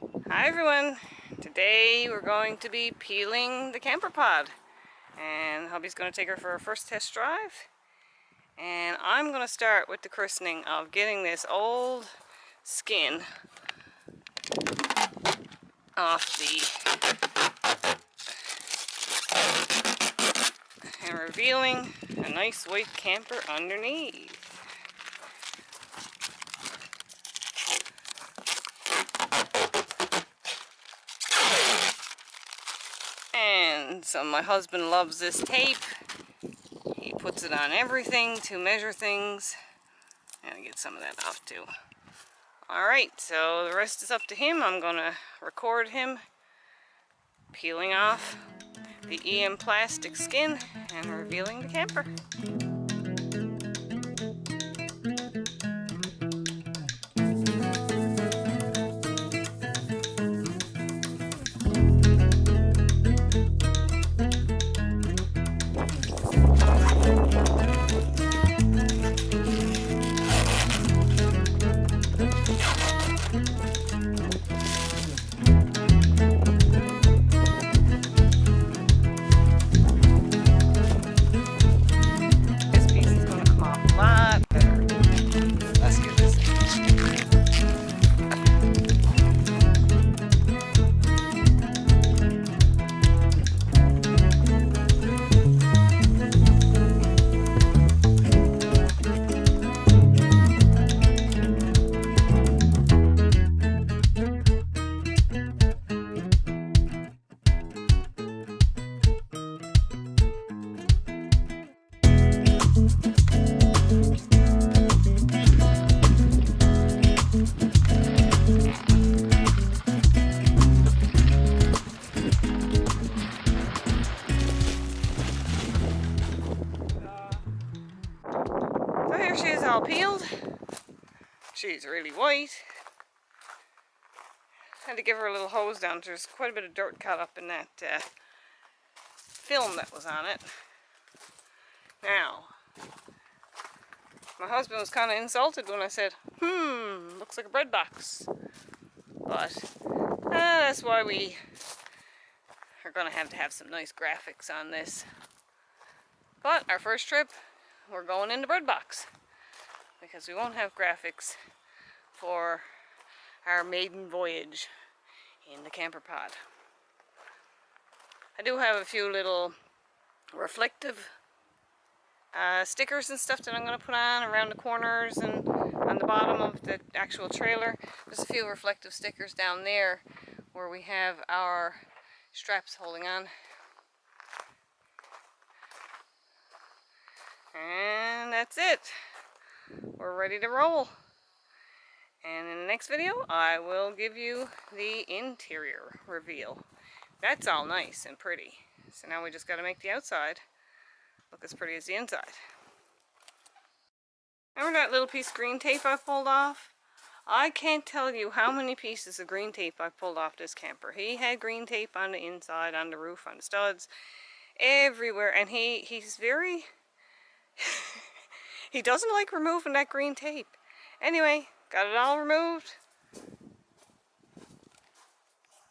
Hi everyone! Today we're going to be peeling the camper pod, and hubby's going to take her for her first test drive, and I'm going to start with the christening of getting this old skin off and revealing a nice white camper underneath. And so my husband loves this tape. He puts it on everything to measure things. And get some of that off too. Alright, so the rest is up to him. I'm going to record him peeling off the EM plastic skin and revealing the camper. So here she is all peeled. She's really white. Had to give her a little hose down. There's quite a bit of dirt caught up in that film that was on it. Now, my husband was kind of insulted when I said, looks like a bread box. But that's why we are going to have some nice graphics on this. But our first trip, we're going into Breadbox because we won't have graphics for our maiden voyage in the camper pod. I do have a few little reflective stickers and stuff that I'm going to put on around the corners and on the bottom of the actual trailer. There's a few reflective stickers down there where we have our straps holding on. And that's it. We're ready to roll. And in the next video, I will give you the interior reveal. That's all nice and pretty. So now we just got to make the outside look as pretty as the inside. Remember that little piece of green tape I pulled off? I can't tell you how many pieces of green tape I pulled off this camper. He had green tape on the inside, on the roof, on the studs, everywhere. And he's very... he doesn't like removing that green tape. Anyway, got it all removed.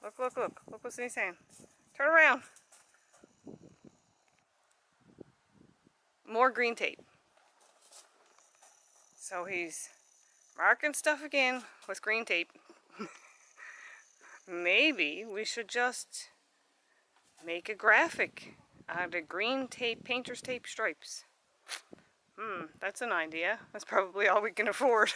Look, look, look. Look what's he saying. Turn around. More green tape. So he's marking stuff again with green tape. Maybe we should just make a graphic out of green tape, painter's tape stripes. That's an idea. That's probably all we can afford.